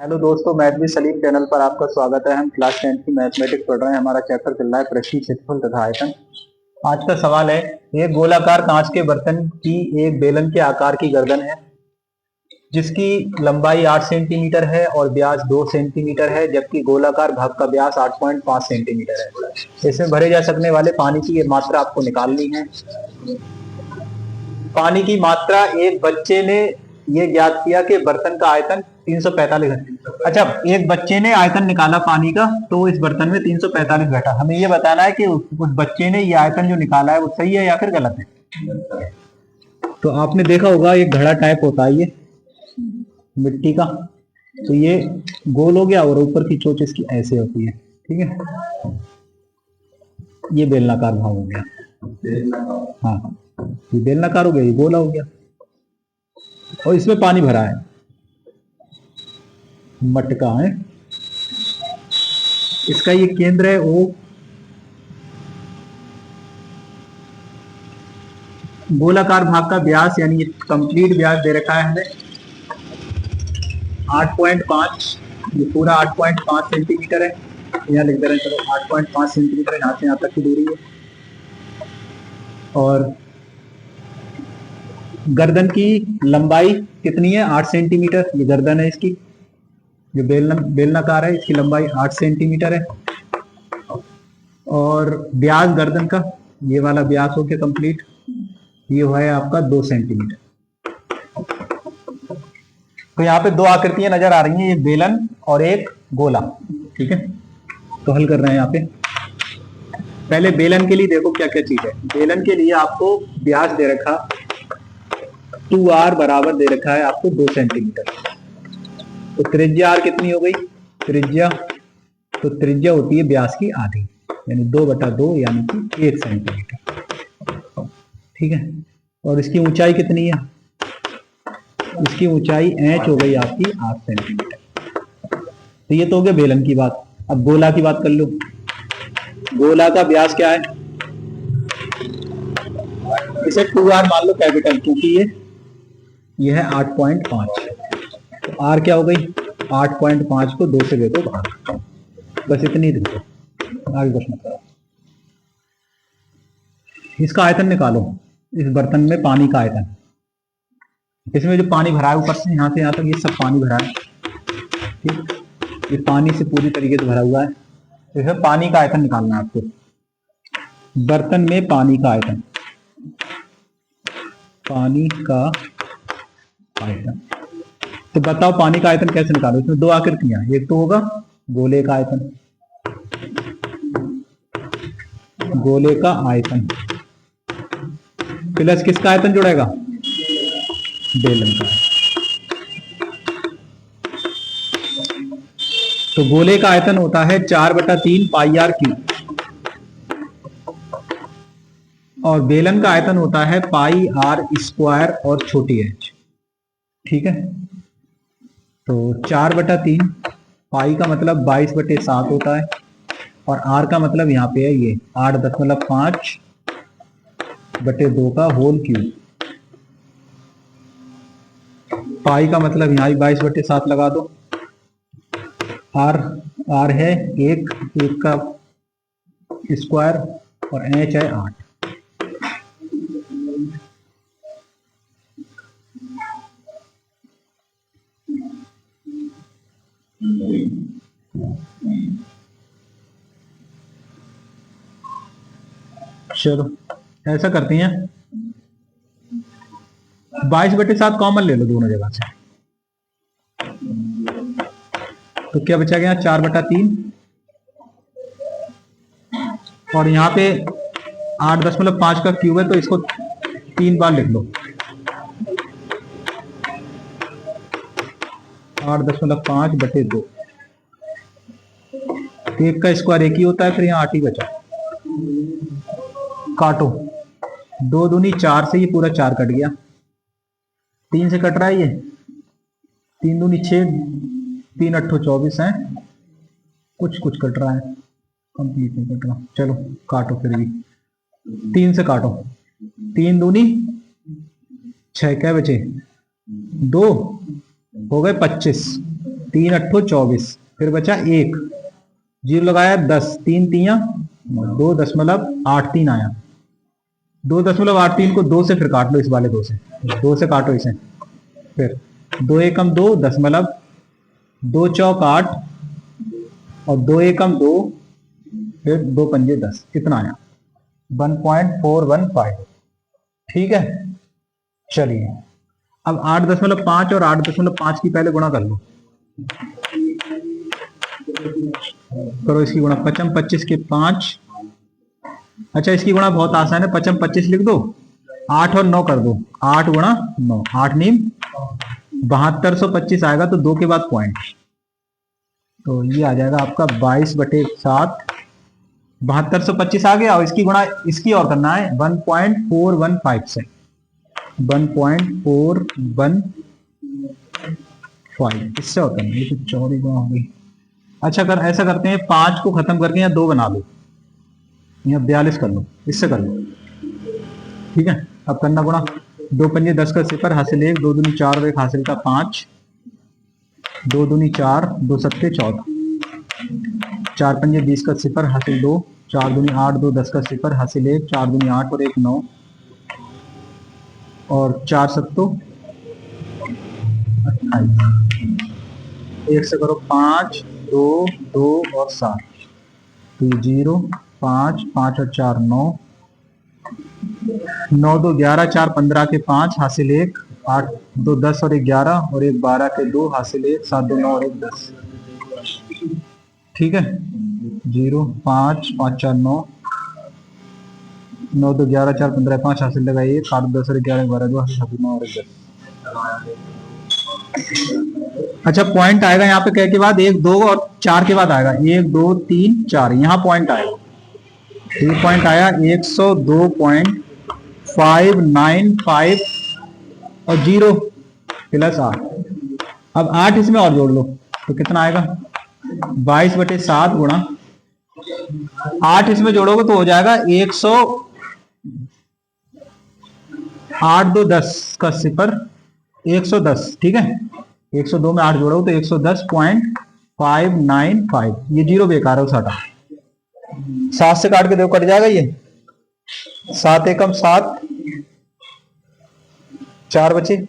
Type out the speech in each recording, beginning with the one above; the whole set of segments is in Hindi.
हेलो दोस्तों, मैथ विद सलीम चैनल पर आपका स्वागत है। हम क्लास 10 की मैथमेटिक्स पढ़ रहे हैं। हमारा चैप्टर चल रहा है पृष्ठीय क्षेत्रफल तथा आयतन। आज का सवाल है, एक गोलाकार कांच के बर्तन की एक बेलन के आकार की गर्दन है जिसकी लंबाई 8 सेंटीमीटर है और व्यास 2 सेंटीमीटर है, जबकि गोलाकार भाग का व्यास 8.5 सेंटीमीटर है। इसमें भरे जा सकने वाले पानी की ये मात्रा आपको निकालनी है। पानी की मात्रा एक बच्चे ने ये ज्ञात किया कि बर्तन का आयतन 345 है। अच्छा, एक बच्चे ने आयतन निकाला पानी का, तो इस बर्तन में 345 बैठा। हमें ये बताना है कि उस बच्चे ने ये आयतन जो निकाला है वो सही है या फिर गलत है। तो आपने देखा होगा एक घड़ा टाइप होता है ये मिट्टी का, तो ये गोल हो गया और ऊपर की चोंच इसकी ऐसे होती है। ठीक है, ये बेलनाकार भाग हो गया। हाँ, ये बेलनाकार हो गया, ये गोला हो गया और इसमें पानी भरा है, मटका है। इसका ये केंद्र है ओ। गोलाकार भाग का व्यास यानी कंप्लीट व्यास दे रखा है हमें 8.5। ये पूरा 8.5 सेंटीमीटर है। यहाँ लिख दे रहे हैं, चलो 8.5 सेंटीमीटर है, यहाँ से यहाँ तक की दूरी है। और गर्दन की लंबाई कितनी है? 8 सेंटीमीटर। ये गर्दन है इसकी, जो बेलनाकार है, इसकी लंबाई 8 सेंटीमीटर है। और व्यास गर्दन का, ये वाला व्यास हो गया कंप्लीट, ये हुआ है आपका 2 सेंटीमीटर। तो यहाँ पे दो आकृतियां नजर आ रही हैं, एक बेलन और एक गोला। ठीक है, तो हल कर रहे हैं यहाँ पे। पहले बेलन के लिए देखो क्या क्या चीज है। बेलन के लिए आपको व्यास दे रखा 2r बराबर दे रखा है आपको 2 सेंटीमीटर। तो त्रिज्या r कितनी हो गई? त्रिज्या होती है व्यास की आधी, यानी 2/2 यानी कि 1 सेंटीमीटर। ठीक है, और इसकी ऊंचाई कितनी है? इसकी ऊंचाई h हो गई आपकी 8 सेंटीमीटर। तो ये तो हो गया बेलन की बात। अब गोला की बात कर लो। गोला का व्यास क्या है? इसे 2r मान लो कैपिटल, क्योंकि ये है 8.5। तो r क्या हो गई? 8.5 को 2 से दे दो भाग, बस इतनी दे दो, आगे कुछ मत करो। इसका आयतन निकालो, इस बर्तन में पानी का आयतन। इसमें जो पानी भरा है ऊपर से यहाँ से यहाँ तक, ये सब पानी भरा है। ठीक, ये पानी से पूरी तरीके से भरा हुआ है। तो इसमें पानी का आयतन निकालना है आपको। बर्तन में पानी का आयतन, पानी का आयतन। तो बताओ पानी का आयतन कैसे निकालो? इसमें दो आकृतियां, एक तो होगा गोले का आयतन, गोले का आयतन प्लस किसका आयतन जुड़ेगा? बेलन का। तो गोले का आयतन होता है 4/3 पाई आर क्यूब, और बेलन का आयतन होता है पाई आर स्क्वायर और छोटी h। ठीक है, तो 4/3 पाई का मतलब 22/7 होता है, और r का मतलब यहाँ पे है ये 8.5/2 का होल क्यूब। पाई का मतलब यहाँ भी 22/7 लगा दो। r है एक का स्क्वायर और h है 8। चलो ऐसा करते हैं, 22/7 कॉमन ले लो दोनों जगह से, तो क्या बचा गया? 4/3, और यहाँ पे 8.5 का क्यूब है, तो इसको 3 बार लिख लो। 8.5/2। एक का स्क्वायर एक ही होता है, फिर यहाँ 8 ही बचा। काटो, 2 दूनी 4 से ये पूरा 4 कट गया, 3 से कट रहा है ये, 3 दूनी 6, 3 8 24 है, कुछ कट रहा है, कंप्लीट नहीं कट रहा। चलो काटो, फिर भी 3 से काटो, 3 दूनी 6, क्या बचे? 2 हो गए 25। 3 अट्ठो 24, फिर बचा 1, 0 लगाया 10, 3 तियां 2.83 आया। 2.83 को 2 से फिर काट लो, इस वाले 2 से, 2 से काटो इसे, फिर 2 एकम 2 दशमलव 2 चौक 8 और 2 एकम 2, फिर 2 पंजे 10, कितना आया 1.415। ठीक है, चलिए अब 8.5 और 8.5 की पहले गुणा कर लो, करो इसकी गुणा, 55 25 के 5। अच्छा इसकी गुणा बहुत आसान है, 55 25 लिख दो, 8 और 9 कर दो, 8 गुणा 9, 8 नीम 7225 आएगा, तो 2 के बाद पॉइंट, तो ये आ जाएगा आपका 22/7। 7225 आ गया, और इसकी गुणा इसकी और करना है 1.415 से, 1.415 इससे और करना है, ये तो 4 गुणा हो गई। अच्छा कर ऐसा करते हैं, 5 को खत्म करके यहाँ 2 बना लो, यहाँ 42 कर लो, इससे कर लो। ठीक है, अब करना गुणा, 2 पंजे 10 का 0, हासिल 1, 2 दूनी 4 और 1 हासिल का 5, 2 दूनी 4, 2 सत्ते 14, 4 पंजे 20 का 0, हासिल 2, 4 दूनी 8, 2 10 का 0, हासिल 1, 4 दूनी 8 और 1 9, और 4 सत्तो 28, 1 से करो 5 2 2 और 7, तो 0 5 5 और 4 9, 9 2 11, 4 15 के 5, हासिल 1, 8 2 10 और 1 11 और 1 12 के 2, हासिल 1, 7 2 9 और 1 10। ठीक है, 0 5 5 4 9, 9 2 11 4 15 5, हासिल लगा 1, 8 10 और 11 12 2, हासिल 7 9 और 1 10। अच्छा पॉइंट आएगा यहाँ पे क्या के बाद, 1 2 और 4 के बाद आएगा, 1 2 3 4, यहाँ पॉइंट आएगा, ये पॉइंट आया 102.595 और 0 प्लस 8। अब 8 इसमें और जोड़ लो, तो कितना आएगा 22/7 गुणा 8 इसमें जोड़ोगे तो हो जाएगा 8 2 10 का 0 110। ठीक है, 102 में 8 जोड़ोगे तो 110.595, ये 0 बेकार है, उसे हटा, 7 से काट के देखो, कट जाएगा ये, 7 एकम 7, 4 बचे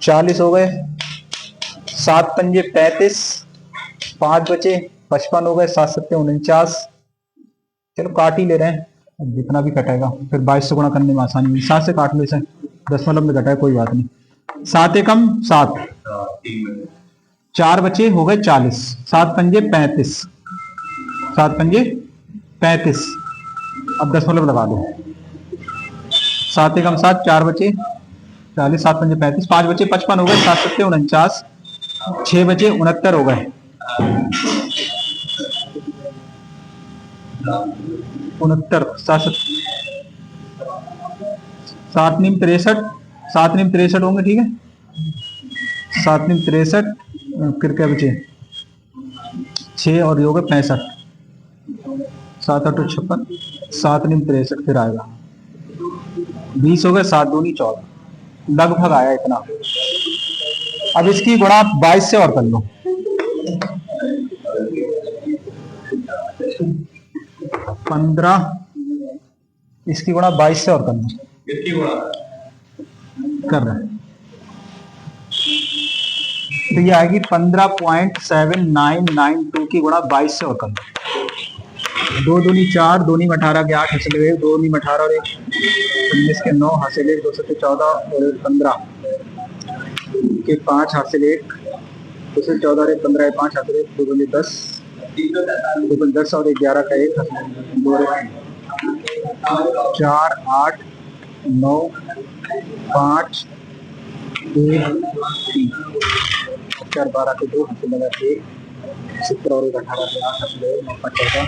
40 हो गए, 7 पंजे 35, 5 बचे 55 हो गए, 7 सत्ते 49, चलो काट ही ले रहे हैं, अब जितना भी कटेगा फिर 22 से गुणा करने में आसानी हुई, 7 से काट लो इसे, दशमलव में घटाए कोई बात नहीं, 7 एकम 7, 4 बचे हो गए 40, 7 पंजे 35, 7 पंजे 35, अब दशमलव लगा दो, 7 एकम 7, 4 बचे 40, 7 पंजे 35, 5 बचे 55 हो गए, 7 सत्ते 49, 6 बचे 69 हो गए, 69, 7 नीम 63, 7 नीम 63 होंगे। ठीक है, 7 नीम 63, फिर क्या बचे 6 और ये हो गए 65, 7 8 56, 7 नीम 63 फिर आएगा 20 हो गए, 7 दूनी 14, लगभग आया इतना। अब इसकी गुणा 22 से और कर लो, 15, इसकी गुणा 22 से और कर लो, इसकी गुणा कर रहे हैं तो ये आएगी 15.7992 की गुणा 22 से और कर लो, 2 दूनी 4, 2 नीम 18 के 8 हासिल 1, 2 नीम 18 और 1 19 के 9 हासिल 1, 2 सत्ते 14 और 1 15 के 5 हासिल 1, 2 से 14 और 1 15 5 हासिल 1, 2 दूनी 10, 2 10 और 1 11 का 1 2 4 8 9 5 1 3 4 12 के 2 हासिल लगा 1, 17 और 1 18 के 8 हासिल 1, 9 5 14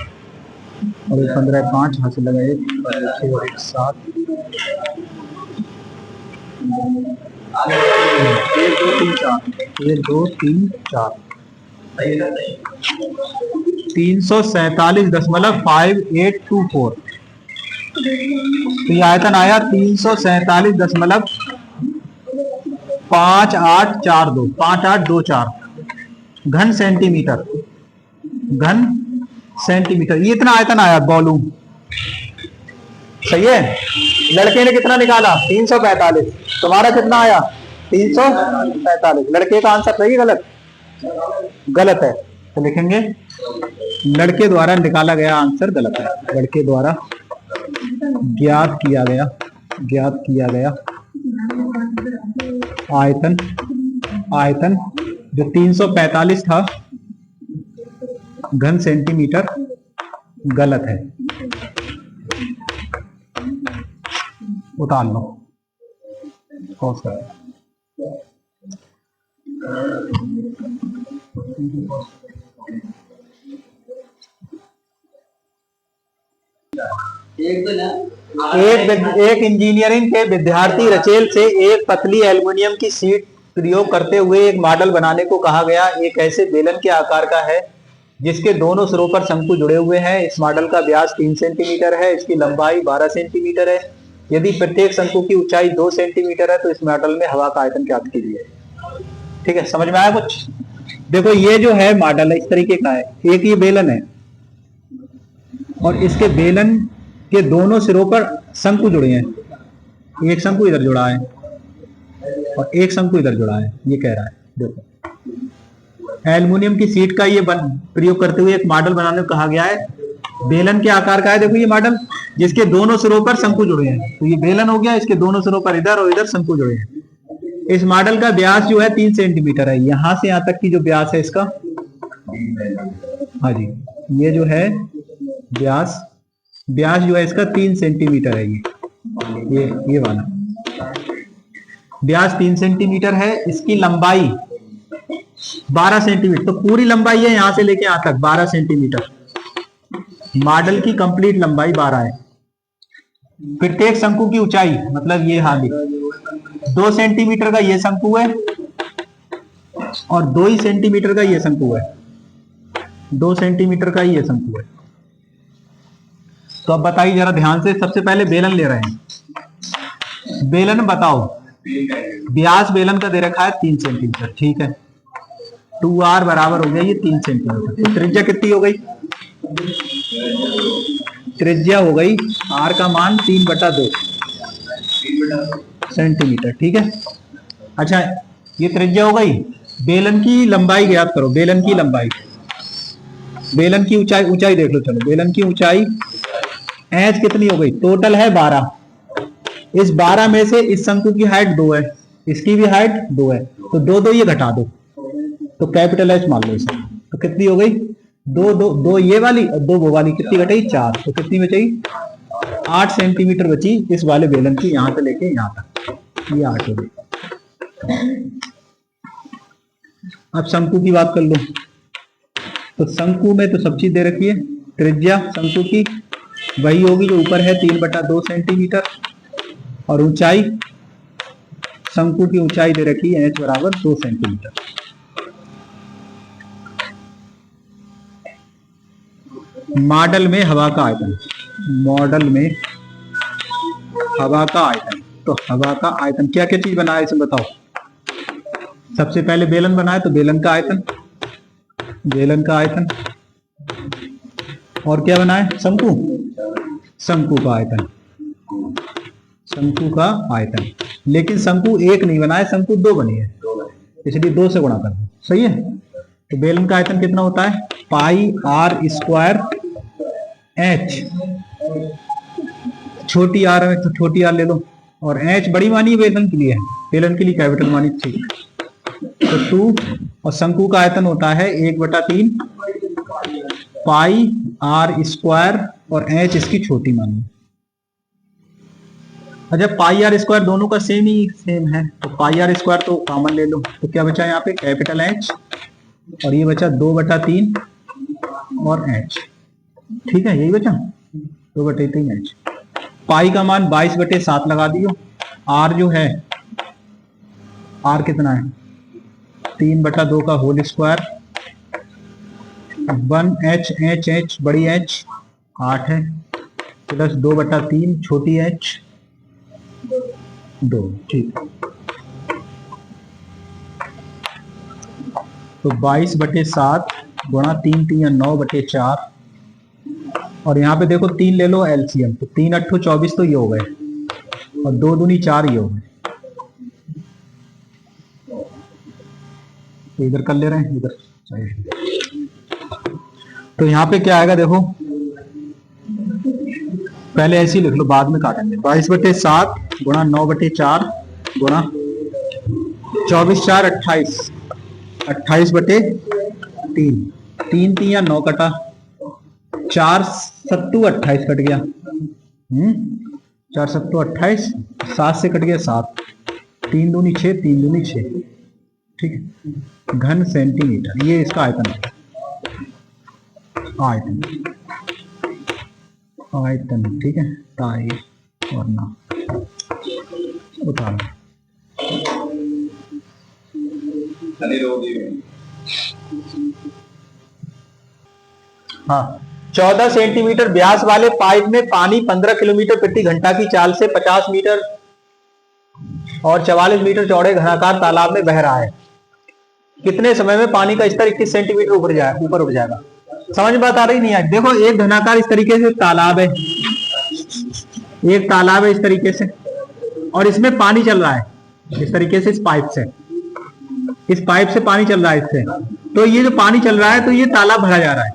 और 1 15 5 हासिल लगा 1 6 और 1 7, 1 2 3 4, 1 2 3 4, 347.5824, तो ये आयतन आया 347.5842, 5824, घन सेंटीमीटर, घन सेंटीमीटर, ये इतना आयतन आया वॉल्यूम। सही है। लड़के ने कितना निकाला? 345। तुम्हारा कितना आया? 345। लड़के का आंसर सही है गलत? गलत है। तो लिखेंगे लड़के द्वारा निकाला गया आंसर गलत है। लड़के द्वारा ज्ञात किया गया आयतन, आयतन जो 345 था घन सेंटीमीटर गलत है। उतार लो। एक इंजीनियरिंग के विद्यार्थी रचेल से एक पतली एल्युमिनियम की शीट प्रयोग करते हुए एक मॉडल बनाने को कहा गया। एक ऐसे बेलन के आकार का है जिसके दोनों सिरों पर शंकु जुड़े हुए हैं। इस मॉडल का व्यास 3 सेंटीमीटर है, इसकी लंबाई 12 सेंटीमीटर है। यदि प्रत्येक शंकु की ऊंचाई 2 सेंटीमीटर है तो इस मॉडल में हवा का आयतन ज्ञात कीजिए। ठीक है, समझ में आया कुछ? देखो ये जो है मॉडल है इस तरीके का है। एक ये बेलन है और इसके बेलन के दोनों सिरों पर शंकु जुड़े हैं। एक शंकु इधर जुड़ा है और एक शंकु इधर जुड़ा है। ये कह रहा है देखो एल्युमिनियम की शीट का ये प्रयोग करते हुए एक मॉडल बनाने को कहा गया है। बेलन के आकार का है देखो ये मॉडल, जिसके दोनों सिरों पर शंकु जुड़े हैं। तो ये बेलन हो गया, इसके दोनों सिरों पर इधर और इधर शंकु जुड़े हैं। इस मॉडल का व्यास जो है 3 सेंटीमीटर है। यहां से यहां तक की जो व्यास है इसका, हाँ जी, ये जो है व्यास जो है इसका 3 सेंटीमीटर है। ये वाला व्यास 3 सेंटीमीटर है। इसकी लंबाई 12 सेंटीमीटर, तो पूरी लंबाई है यहां से लेके यहां तक 12 सेंटीमीटर। मॉडल की कंप्लीट लंबाई 12 है। प्रत्येक शंकु की ऊंचाई मतलब ये हाली 2 सेंटीमीटर का ये शंकु है और 2 ही सेंटीमीटर का ये शंकु है। 2 सेंटीमीटर का ये शंकु है। तो अब बताइए जरा ध्यान से। सबसे पहले बेलन ले रहे हैं। बेलन बताओ, व्यास बेलन का दे रखा है 3 सेंटीमीटर। ठीक है, 2r बराबर हो गया ये 3 सेंटीमीटर। तो त्रिज्या कितनी हो गई? त्रिज्या हो गई r का मान 3/2 सेंटीमीटर। ठीक है, अच्छा ये त्रिज्या हो गई। बेलन की लंबाई ज्ञात करो। बेलन की लंबाई, बेलन की ऊंचाई देख लो। चलो बेलन की ऊंचाई h कितनी हो गई? टोटल है 12। इस 12 में से इस शंकु की हाइट 2 है, इसकी भी हाइट 2 है, तो 2 ये घटा दो तो कैपिटल H मान लो इसे। तो कितनी हो गई? 2 ये वाली और 2 वो वाली, कितनी घटी? 4। तो कितनी बची? 8 सेंटीमीटर बची इस वाले बेलन की, यहां से लेके यहां तक। ये 8 हो गई। अब शंकु की बात कर लो। तो शंकु में तो सब चीज दे रखी है। त्रिज्या शंकु की वही होगी जो ऊपर है 3/2 सेंटीमीटर, और ऊंचाई शंकु की ऊंचाई दे रखी है h बराबर 2 सेंटीमीटर। मॉडल में हवा का आयतन, मॉडल में हवा का आयतन। तो हवा का आयतन क्या क्या चीज बनाया इसमें बताओ। सबसे पहले बेलन बनाया तो बेलन का आयतन, बेलन का आयतन। और क्या बनाए? शंकु, शंकु का आयतन, शंकु का आयतन। लेकिन शंकु एक नहीं बनाए, शंकु 2 बनी है, इसलिए 2 से गुणा कर दो। सही है। तो बेलन का आयतन कितना होता है? पाई r स्क्वायर h। छोटी r है तो छोटी r ले लो, और h बड़ी मानी बेलन के लिए है, बेलन के लिए कैपिटल मानी। ठीक, तो 2, और शंकु का आयतन होता है 1/3 पाई r स्क्वायर, और h इसकी छोटी मानी। अच्छा पाई r स्क्वायर दोनों का सेम है, तो पाई r स्क्वायर तो कॉमन ले लो। तो क्या बचा यहाँ पे? कैपिटल H, और ये बचा 2/3 और h। ठीक है, यही बचा 2/3 h। पाई का मान 22/7 लगा दियो। r जो है, r कितना है? 3/2 का होल स्क्वायर 1h बड़ी h 8 है, प्लस 2/3 छोटी h 2। ठीक, तो 22/7 गुणा 3 3 9/4, और यहाँ पे देखो 3 ले लो एलसीएम, तो 3 8 24 तो ये हो गए, और 2 दूनी 4 ये हो गए। तो इधर कर ले रहे हैं, इधर तो यहाँ पे क्या आएगा देखो, पहले ऐसे ही लिख लो, बाद में काटेंगे। 22/7 गुणा 9/4 गुणा 24 4 28, 28/3, 3 3 9 कटा, 4 7 28 कट गया, 4 7 28, 7 से कट गया 7, 3 दूनी 6, 3 दूनी 6, ठीक है, घन सेंटीमीटर, ये इसका आयतन है। आयतन ठीक है, ताई और ना उतार। हाँ, 14 सेंटीमीटर व्यास वाले पाइप में पानी 15 किलोमीटर प्रति घंटा की चाल से 50 मीटर और 44 मीटर चौड़े घनाकार तालाब में बह रहा है। कितने समय में पानी का स्तर 21 सेंटीमीटर ऊपर उठ जाएगा? समझ में बात आ रही नहीं है? देखो, एक घनाकार इस तरीके से तालाब है, एक तालाब है इस तरीके से, और इसमें पानी चल रहा है इस तरीके से, इस पाइप से, इस पाइप से पानी चल रहा है इससे। तो ये जो पानी चल रहा है, तो ये तालाब भरा जा रहा है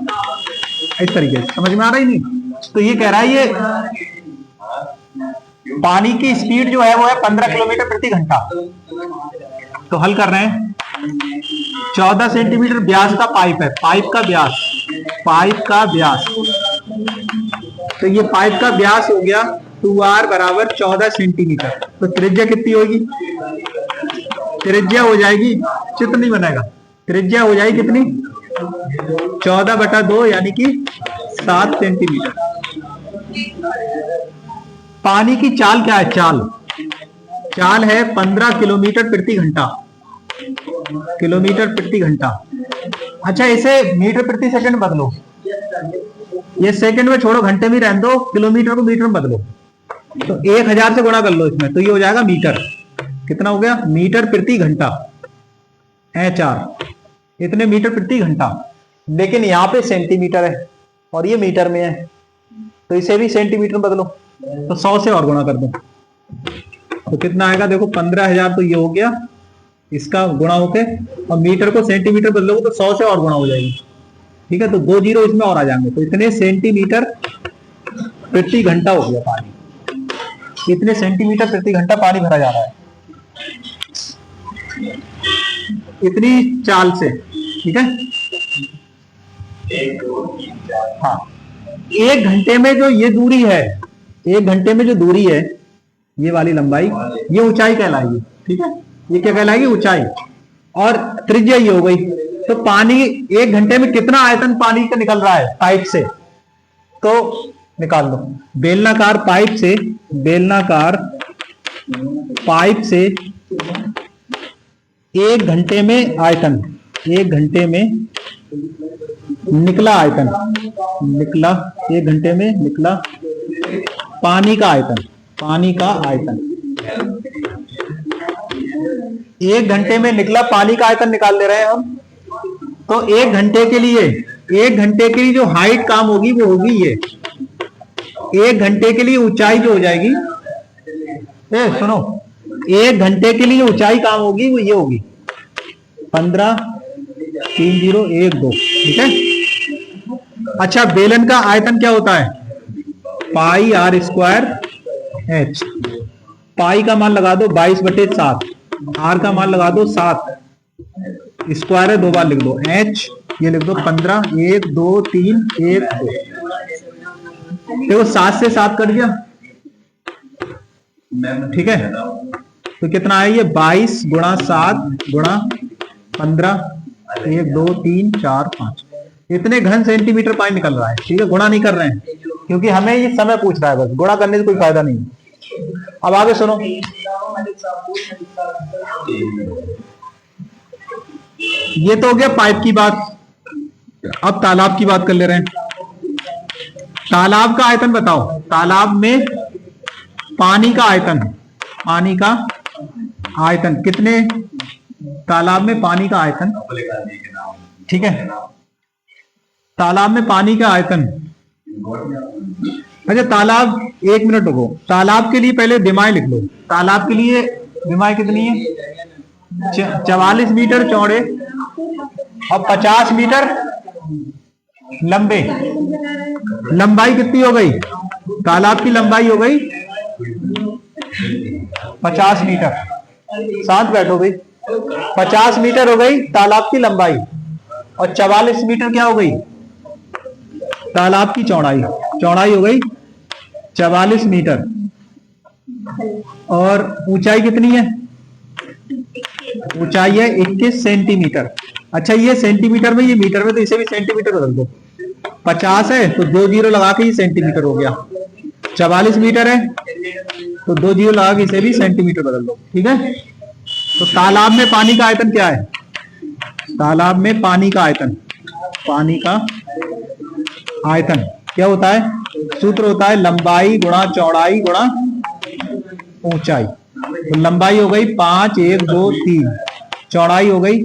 इस तरीके से। समझ में आ रहा ही नहीं? तो ये कह रहा है ये पानी की स्पीड जो है वो है 15 किलोमीटर प्रति घंटा। तो हल कर रहे हैं। 14 सेंटीमीटर व्यास का पाइप है, पाइप का व्यास, तो ये पाइप का व्यास हो गया 2r बराबर 14 सेंटीमीटर। तो त्रिज्या कितनी होगी? त्रिज्या हो जाएगी, चित्र नहीं बनेगा, त्रिज्या हो जाएगी कितनी? 14/2 यानी कि 7 सेंटीमीटर। पानी की चाल क्या है? चाल है 15 किलोमीटर प्रति घंटा, किलोमीटर प्रति घंटा। अच्छा, इसे मीटर प्रति सेकंड बदलो, ये सेकंड में छोड़ो, घंटे में रहने दो, किलोमीटर को मीटर में बदलो। तो 1000 से गुणा कर लो इसमें, तो ये हो जाएगा मीटर। कितना हो गया? मीटर प्रति घंटा, HR, इतने मीटर प्रति घंटा। लेकिन यहाँ पे सेंटीमीटर है और ये मीटर में है, तो इसे भी सेंटीमीटर में बदलो, तो 100 से और गुणा कर दो, तो कितना आएगा? देखो 15,000 तो ये हो गया, इसका गुणा होके, और मीटर को सेंटीमीटर बदलोगे तो 100 से और गुणा हो जाएगी। ठीक है, तो 2 जीरो इसमें और आ जाएंगे, तो इतने सेंटीमीटर प्रति घंटा हो गया पानी, इतने सेंटीमीटर प्रति घंटा पानी भरा जा रहा है इतनी चाल से। ठीक है, हाँ, 1 घंटे में जो ये दूरी है, 1 घंटे में जो दूरी है, ये वाली लंबाई, ये ऊंचाई कहलाएगी। ठीक है, ये क्या कहलाएगी? ऊंचाई। और त्रिज्या ये हो गई। तो पानी 1 घंटे में कितना आयतन पानी का निकल रहा है पाइप से, तो निकाल लो। बेलनाकार पाइप से 1 घंटे में आयतन, 1 घंटे में निकला आयतन, 1 घंटे में निकला पानी का आयतन, 1 घंटे में निकला पानी का आयतन निकाल ले रहे हैं हम। तो 1 घंटे के लिए जो हाइट काम होगी वो होगी ये। 1 घंटे के लिए ऊंचाई जो हो जाएगी, सुनो, 1 घंटे के लिए ऊंचाई काम होगी वो ये होगी 15,3012। ठीक है। अच्छा, बेलन का आयतन क्या होता है? पाई r² h। पाई का मान लगा दो 22/7, r का मान लगा दो 7, स्क्वायर है 2 बार लिख दो, h ये लिख दो 15, 1 2 3 1 2। देखो 7 से 7 कट गया। ठीक है, तो कितना है ये? 22 गुणा 7 गुणा 15, 1 2 3 4 5, इतने घन सेंटीमीटर पानी निकल रहा है। ठीक है, गुणा नहीं कर रहे हैं क्योंकि हमें ये समय पूछ रहा है, बस गुणा करने से कोई फायदा नहीं। अब आगे सुनो, ये तो हो गया पाइप की बात। अब तालाब की बात कर ले रहे हैं। तालाब का आयतन बताओ। तालाब में पानी का आयतन कितने? तालाब में पानी का आयतन ठीक है। तालाब में पानी का आयतन, अच्छा तालाब, 1 मिनट रुको, तालाब के लिए पहले दिमाग लिख लो। तालाब के लिए दिमाग कितनी है? 44 मीटर चौड़े और 50 मीटर लंबे। लंबाई कितनी हो गई? तालाब की लंबाई हो गई 50 मीटर। साथ बैठो भाई। 50 मीटर हो गई तालाब की लंबाई और 44 मीटर क्या हो गई? तालाब की चौड़ाई। चौड़ाई हो गई 44 मीटर और ऊंचाई कितनी है? ऊंचाई है 21 सेंटीमीटर। अच्छा ये सेंटीमीटर में, ये मीटर में, तो इसे भी सेंटीमीटर बदल दो। 50 है तो 2 जीरो लगा के ये सेंटीमीटर हो गया। 44 मीटर है तो 2 जीरो लगा के इसे भी सेंटीमीटर बदल दो। ठीक है। तो तालाब में पानी का आयतन क्या है? तालाब में पानी का आयतन, पानी का आयतन क्या होता है? सूत्र होता है लंबाई गुणा चौड़ाई गुणा ऊंचाई। तो लंबाई हो गई 5, 1, 2, 3, चौड़ाई हो गई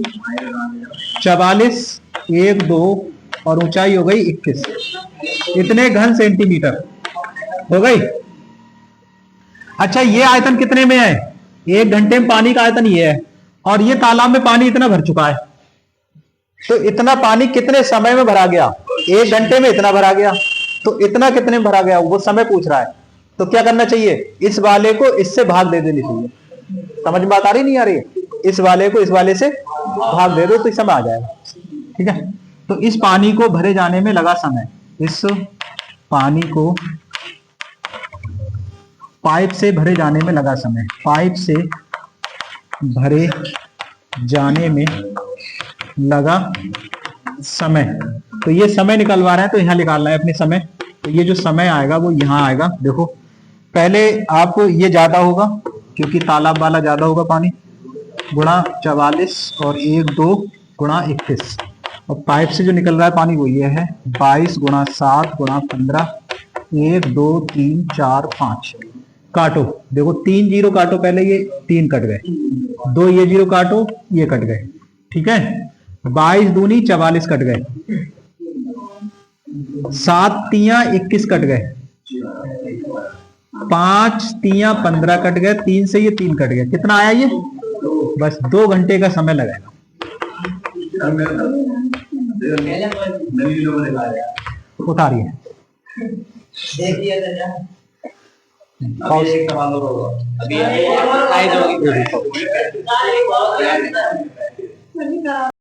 44, 1, 2 और ऊंचाई हो गई 21। इतने घन सेंटीमीटर हो गई। अच्छा ये आयतन कितने में है? 1 घंटे में पानी का आयतन ये है और ये तालाब में पानी इतना भर चुका है। तो इतना पानी कितने समय में भरा गया? 1 घंटे में इतना भरा गया। तो इतना कितने में भरा गया वो समय पूछ रहा है। तो क्या करना चाहिए? इस वाले को इससे भाग दे देनी चाहिए। समझ में बात आ रही नहीं आ रही? इस वाले को इस वाले से भाग दे दो तो इस समय आ जाएगा। ठीक है। तो इस पानी को भरे जाने में लगा समय, इस पानी को पाइप से भरे जाने में लगा समय, पाइप से भरे जाने में लगा समय। तो ये समय निकलवा रहे हैं तो यहां निकालना है अपने समय। तो ये जो समय आएगा वो यहां आएगा। देखो पहले आप ये ज्यादा होगा क्योंकि तालाब वाला ज्यादा होगा पानी, गुणा 44 और 1, 2 गुणा 21 और पाइप से जो निकल रहा है पानी वो ये है 22 गुणा 7 गुणा 15, 1, 2, 3, 4, 5। काटो, देखो 3 जीरो काटो, पहले ये 3 कट गए, 2 ये जीरो काटो, ये कट गए। ठीक है। 22 दूनी 44 कट गए, 7 तियां 21 कट गए, 5 तियां 15 कट गए, 3 से ये 3 कट गए। कितना आया ये? बस 2 घंटे का समय लगेगा। उतारिए देखिए